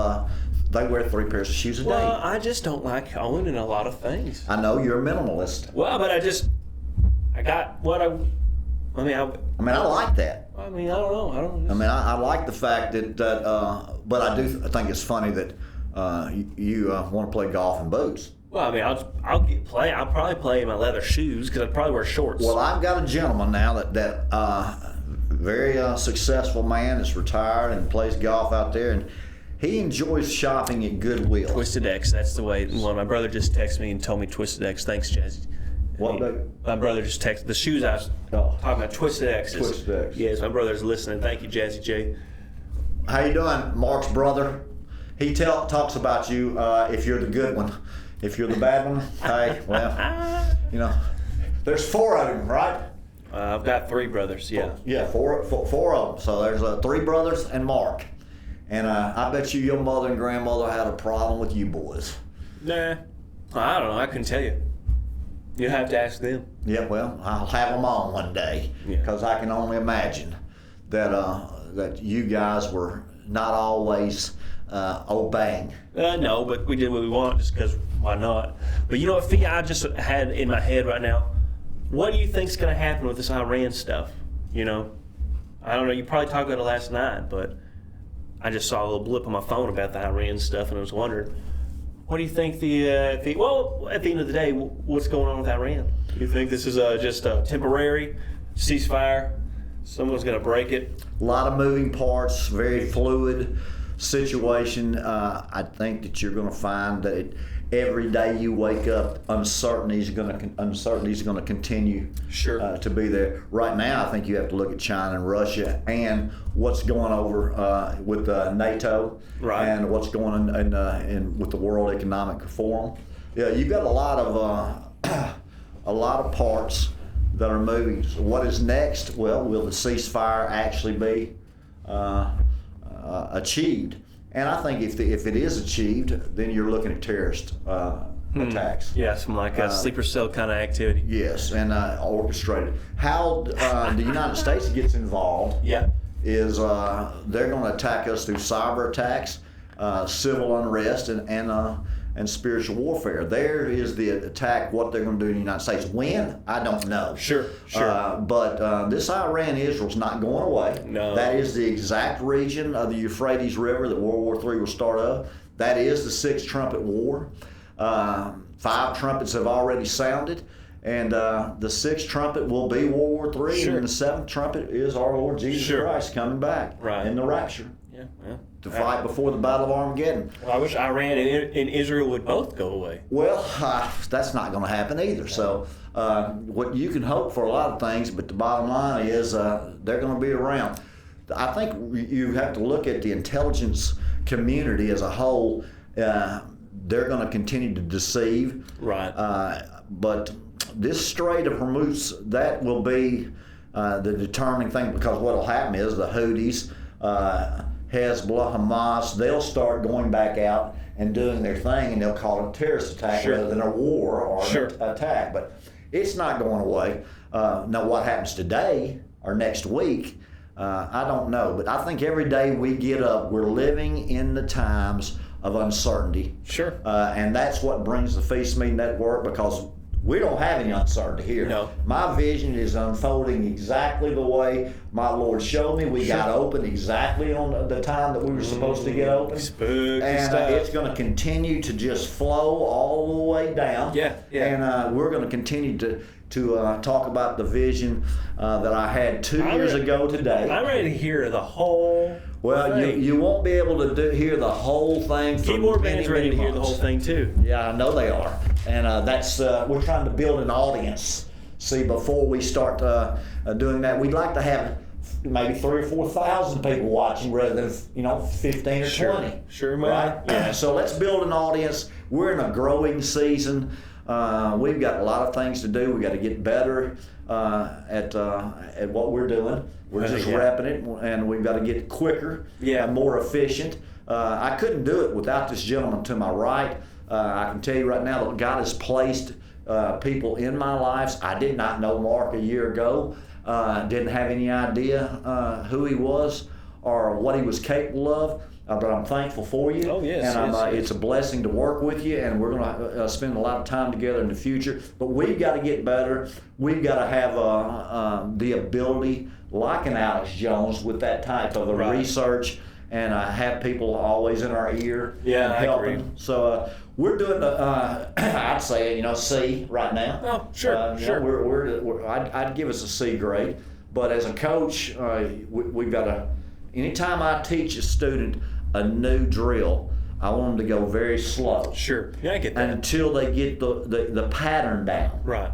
they wear 3 pairs of shoes a day. Well, I just don't like owning a lot of things. I know, you're a minimalist. Well, but I got what I like that. I mean, I don't know. I like the fact that but I do think it's funny that you want to play golf in boots. Well, I mean, I'll probably play in my leather shoes because I'd probably wear shorts. Well, I've got a gentleman now that very successful man is retired and plays golf out there, and he enjoys shopping at Goodwill. Twisted X, that's the way. Well, my brother just texted me and told me Twisted X. Thanks, Jazzy. What? My brother just texted the shoes I was talking about. Twisted X's. Twisted X. Yes, my brother's listening. Thank you, Jazzy J. How you doing, Mark's brother? He talks about you if you're the good one. If you're the bad one, hey, well, there's 4 of them, right? I've got 3 brothers. Yeah. Yeah, four of them. So there's 3 brothers and Mark. And I bet your mother and grandmother had a problem with you boys. Nah, I don't know. I couldn't tell you. You have to ask them. Yeah, well, I'll have them on one day because I can only imagine that you guys were not always obeying. No, but we did what we want just because why not? But you know what, Phee, I just had in my head right now, what do you think's going to happen with this Iran stuff? You know, I don't know. You probably talked about it last night, but I just saw a little blip on my phone about the Iran stuff, and I was wondering, what do you think well, at the end of the day, what's going on with Iran? Do you think this is just a temporary ceasefire? Someone's going to break it? A lot of moving parts, very fluid situation. I think that you're going to find that every day you wake up, uncertainty is going to continue to be there. Right now, I think you have to look at China and Russia and what's going over with NATO, right, and what's going on in with the World Economic Forum. Yeah, you've got a lot of parts that are moving. So what is next? Well, will the ceasefire actually be achieved? And I think if it is achieved, then you're looking at terrorist attacks. Yeah, some like a sleeper cell kind of activity. Yes, and orchestrated. How the United States gets involved is they're going to attack us through cyber attacks, civil unrest, and spiritual warfare. There is the attack, what they're going to do in the United States. When? I don't know. Sure. But this Iran-Israel's not going away. No. That is the exact region of the Euphrates River that World War III will start up. That is the 6th trumpet war. 5 trumpets have already sounded. And the 6th trumpet will be World War III. Sure. And the 7th trumpet is our Lord Jesus Christ coming back in the rapture. Yeah, well, to fight before the Battle of Armageddon. Well, I wish Iran and Israel would both go away. Well, that's not going to happen either. So, what you can hope for a lot of things, but the bottom line is they're going to be around. I think you have to look at the intelligence community as a whole. They're going to continue to deceive. Right. But this Strait of Hormuz, that will be the determining thing, because what will happen is the Houthis, Hezbollah, Hamas, they'll start going back out and doing their thing, and they'll call it a terrorist attack rather than a war or an attack. But it's not going away. Now, what happens today or next week, I don't know. But I think every day we get up, we're living in the times of uncertainty. Sure. And that's what brings the Phee Smee Network, because we don't have any uncertainty here. No. My vision is unfolding exactly the way my Lord showed me. We got open exactly on the time that we were supposed to get open. Spooky and stuff. It's going to continue to just flow all the way down. Yeah. And we're going to continue to talk about the vision that I had 2 years ago today. I'm ready to hear the whole thing. You won't be able to hear the whole thing for Keyboard many, band's ready many to hear the months. whole thing too. Yeah, I know they are. And that's we're trying to build an audience. See, before we start doing that, we'd like to have maybe 3,000 or 4,000 people watching rather than 15 or 20. Sure, man. Right? Yeah. So let's build an audience. We're in a growing season. We've got a lot of things to do. We got to get better at what we're doing. We're just repping it, and we've got to get quicker and more efficient. I couldn't do it without this gentleman to my right. I can tell you right now that God has placed people in my lives. I did not know Mark a year ago. Didn't have any idea who he was or what he was capable of. But I'm thankful for you. Oh, yes. And it's a blessing to work with you, and we're going to spend a lot of time together in the future. But we've got to get better. We've got to have the ability, like an Alex Jones, with that type of research, and have people always in our ear helping. Agree. So we're doing I'd say C right now. Oh, sure, sure. I'd give us a C grade. But as a coach, we've got to. Anytime I teach a student a new drill, I want them to go very slow. Sure. Yeah, I get that. Until they get the pattern down. Right.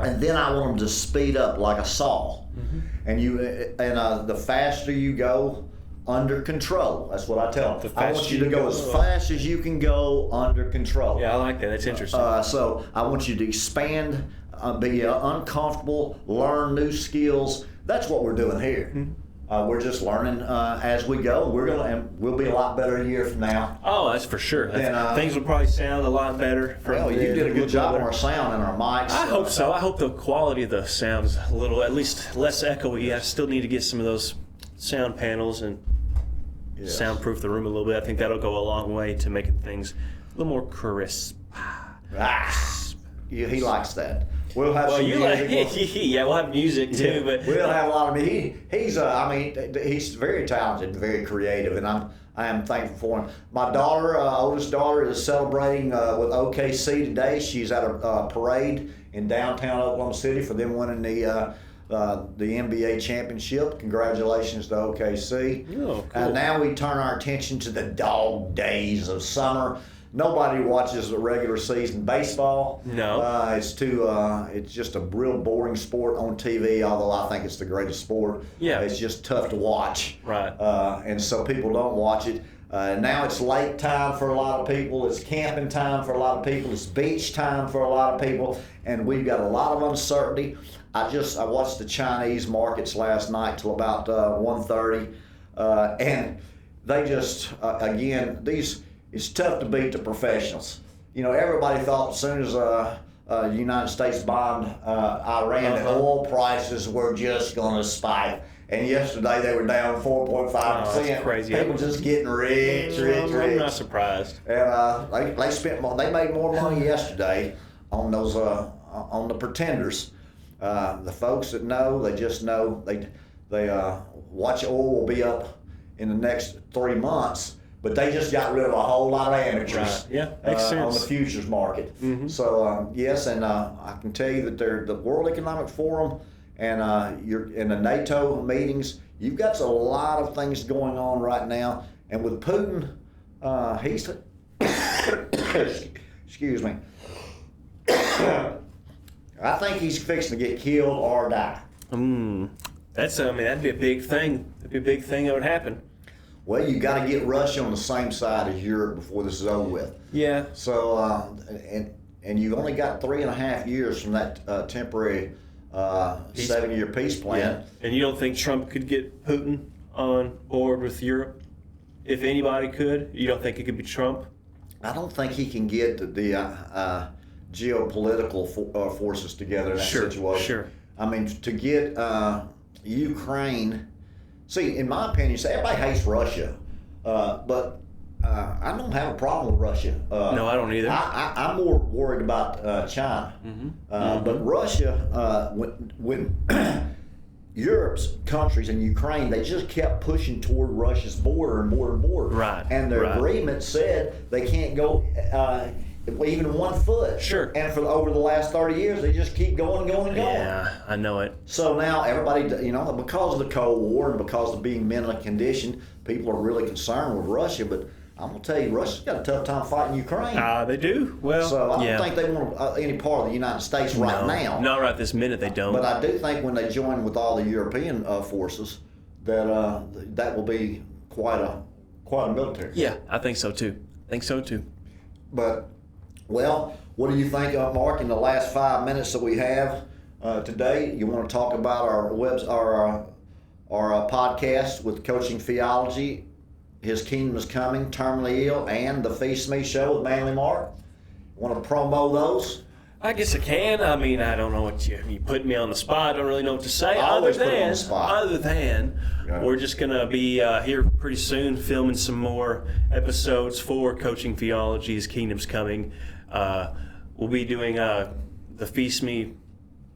And then I want them to speed up like a saw. Mm-hmm. And the faster you go, under control. That's what I tell them. I want you to go as fast as you can go under control. Yeah, I like that. That's interesting. So I want you to expand, be uncomfortable, learn new skills. That's what we're doing here. Mm-hmm. We're just learning as we go. We'll be a lot better a year from now. Oh, that's for sure. Things will probably sound a lot better. Well, you did a good job on our sound and our mics. I hope so. I hope the quality of the sound's a little, at least less echoey. I still need to get some of those sound panels and soundproof the room a little bit. I think that'll go a long way to making things a little more crisp. He likes that. We'll have some music. We'll have music too. But we'll have a lot of he's very talented and very creative, and I am thankful for him. My daughter, oldest daughter, is celebrating with OKC today. She's at a parade in downtown Oklahoma City for them winning the NBA championship. Congratulations to OKC. Oh, cool. And now we turn our attention to the dog days of summer. Nobody watches the regular season baseball. No. It's just a real boring sport on TV, although I think it's the greatest sport. Yeah. It's just tough to watch. Right. And so people don't watch it. Now it's lake time for a lot of people. It's camping time for a lot of people. It's beach time for a lot of people. And we've got a lot of uncertainty. I watched the Chinese markets last night till about 1:30. And they just, it's tough to beat the professionals. Everybody thought as soon as the United States bombed Iran that oil prices were just going to spike. And yesterday they were down 4.5%. That's crazy. People just getting rich. I'm not surprised. And they made more money yesterday on those on the pretenders. The folks that know, they just know they watch oil will be up in the next 3 months. But they just got rid of a whole lot of amateurs. Right. Yeah, makes sense. On the futures market. Mm-hmm. So yes, and I can tell you that the World Economic Forum and you're in the NATO meetings. You've got a lot of things going on right now, And with Putin, he's excuse me. I think he's fixing to get killed or die. That'd be a big thing. That'd be a big thing that would happen. Well, you got to get Russia on the same side as Europe before this is over with. Yeah. So, and you've only got 3.5 years from that temporary 7-year peace plan. Yeah. And you don't think Trump could get Putin on board with Europe? If anybody could, you don't think it could be Trump? I don't think he can get the geopolitical forces together in that situation. Sure. I mean, to get Ukraine. See, in my opinion, everybody hates Russia, but I don't have a problem with Russia. No, I don't either. I'm more worried about China. But Russia, when Europe's countries and Ukraine, they just kept pushing toward Russia's border and border. Right. And their agreement said they can't go even 1 foot. Sure. And for over the last 30 years, they just keep going. Yeah, I know it. So now everybody, because of the Cold War and because of being mentally conditioned, people are really concerned with Russia. But I'm going to tell you, Russia's got a tough time fighting Ukraine. They do. Well, so I don't think they want any part of the United States right now. Not right this minute, they don't. But I do think when they join with all the European forces, that will be quite a military. Yeah, I think so too. But, well, what do you think, Mark, in the last 5 minutes that we have today? You want to talk about our podcast with Coaching Theology, His Kingdom is Coming, Terminally Ill, and the Phee Smee Show with Manly Mark? Want to promo those? I guess I can. I mean, I don't know what you put me on the spot. I don't really know what to say. Other than we're just going to be here pretty soon filming some more episodes for Coaching Theology, His Kingdom's Coming. We'll be doing the Phee Smee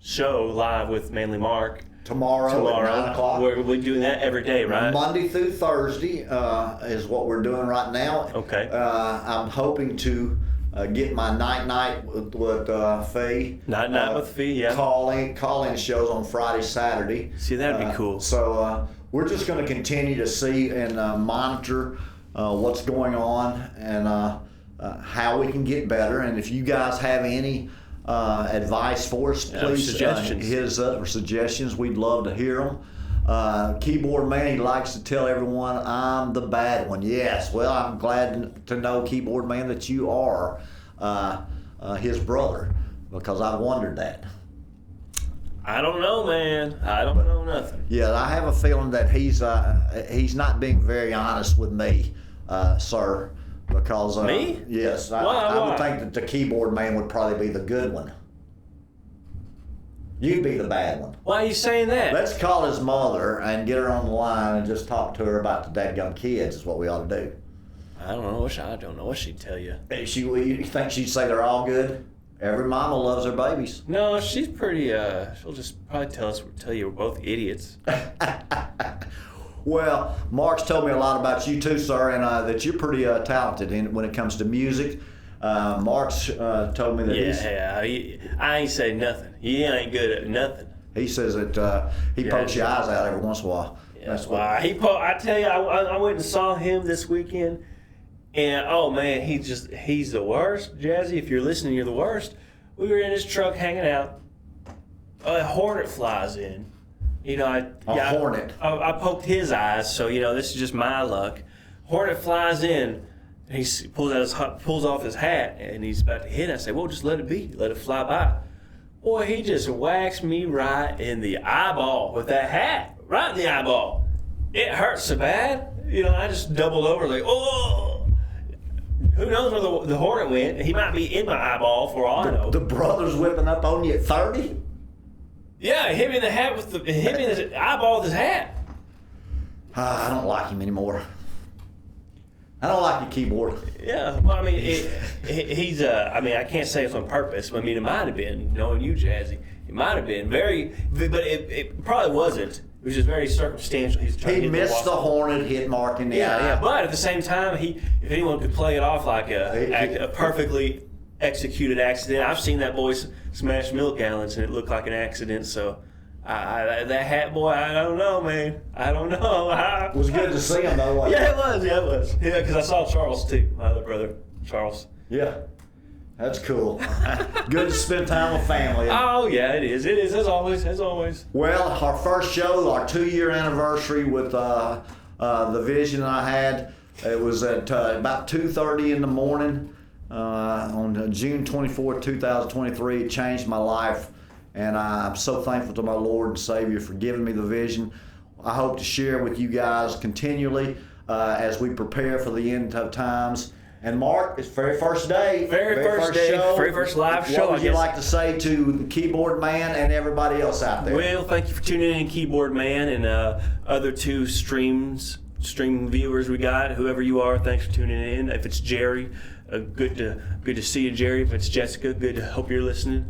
Show live with Manly Mark. Tomorrow at 9 o'clock. We'll be doing that every day, right? Monday through Thursday is what we're doing right now. Okay. I'm hoping to get my night with Phee. Night with Phee, yeah. Call-in shows on Friday, Saturday. See, that'd be cool. So we're just going to continue to see and monitor what's going on and how we can get better. And if you guys have any advice for us, please hit us up or suggestions. We'd love to hear them. Keyboard Man, he likes to tell everyone, I'm the bad one. Yes, well, I'm glad to know, Keyboard Man, that you are his brother, because I've wondered that. I don't know, man. I don't know nothing. Yeah, I have a feeling that he's not being very honest with me, sir. Because me? Yes, I would think that the Keyboard Man would probably be the good one. You'd be the bad one. Why are you saying that? Let's call his mother and get her on the line and just talk to her about the dadgum kids is what we ought to do. I don't know what she'd tell you. You think she'd say they're all good? Every mama loves her babies. No, she's pretty, she'll just probably tell you we're both idiots. Well, Mark's told me a lot about you too, sir, and that you're pretty talented when it comes to music. Mark's told me that I ain't say nothing. He ain't good at nothing. He says that he pokes your eyes out every once in a while. Yeah, that's why. I tell you, I went and saw him this weekend, and oh man, he's the worst. Jazzy, if you're listening, you're the worst. We were in his truck hanging out. A hornet flies in. Hornet. I poked his eyes, so this is just my luck. Hornet flies in, and he pulls off his hat, and he's about to hit it. I say, well, just let it be, let it fly by. Boy, he just whacks me right in the eyeball with that hat, right in the eyeball. It hurts so bad, I just doubled over like, oh. Who knows where the hornet went? He might be in my eyeball for all I know. The brother's whipping up on you at 30? Yeah, hit me in the hat hit me in the eyeball with his hat. I don't like him anymore. I don't like your keyboard. Yeah, well, I mean, he's. I can't say it's on purpose. I mean, it might have been, knowing you, Jazzy. It might have been but it probably wasn't. It was just very circumstantial. He missed the hornet, hit Mark in the eye. Yeah, but at the same time, if anyone could play it off like a perfectly executed accident. I've seen that boy smash milk gallons and it looked like an accident, so That hat boy, I don't know, man. I don't know. It was good to see him, though, wasn't it? Yeah, it was. Yeah, it was. Yeah, because I saw Charles, too. My other brother, Charles. Yeah. That's cool. Good to spend time with family. Oh, yeah, it is. It is, as always, as always. Well, our first show, our 2-year anniversary with the vision I had, it was at about 2:30 in the morning on June 24th, 2023. It changed my life, and I'm so thankful to my Lord and Savior for giving me the vision. I hope to share with you guys continually as we prepare for the end of times. And Mark, it's very first day. Very first day, show. very first live show. What would you like to say to the keyboard man and everybody else out there? Well, thank you for tuning in, Keyboard Man, and other 2 stream viewers we got. Whoever you are, thanks for tuning in. If it's Jerry, good to see you, Jerry. If it's Jessica, good to hope you're listening.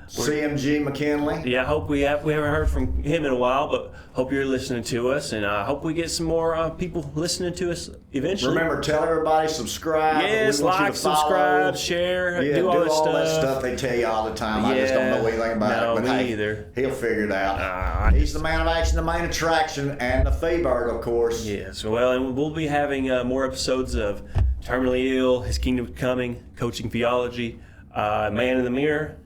CMG McKinley. Yeah, I hope we haven't heard from him in a while, but hope you're listening to us, and I hope we get some more people listening to us eventually. Remember, tell everybody, subscribe. Yes, like, subscribe, share, do all that stuff they tell you all the time. I just don't know anything about it. But me either. He'll figure it out. He's the man of action, the main attraction, and the Phee Bird, of course. Yes, well, and we'll be having more episodes of Terminally Ill, His Kingdom Coming, Coaching Theology, Man in the Mirror.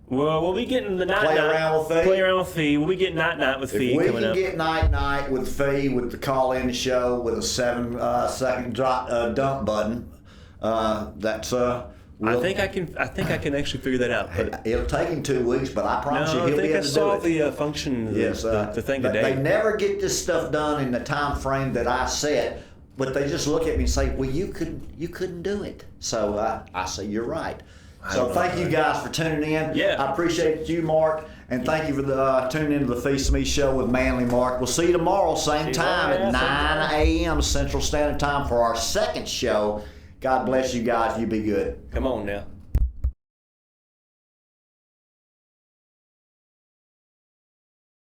Well, we'll be getting the night. Play around with Phee. We'll be getting night with Phee coming up. If we can get night with Phee with the call-in show with a 7-second dump button, that's I think I can actually figure that out. But it'll take him 2 weeks, but I promise you he'll be able to do it. I saw the function. Yes, the thing today. They never get this stuff done in the time frame that I set, but they just look at me and say, "Well, you couldn't do it." So I say, "You're right." So thank you guys for tuning in. Yeah. I appreciate you, Mark, and thank you for tuning into the Phee Smee Show with Manly Mark. We'll see you tomorrow, same time at 9 a.m. Central Standard Time for our second show. God bless you guys. You be good. Come on now.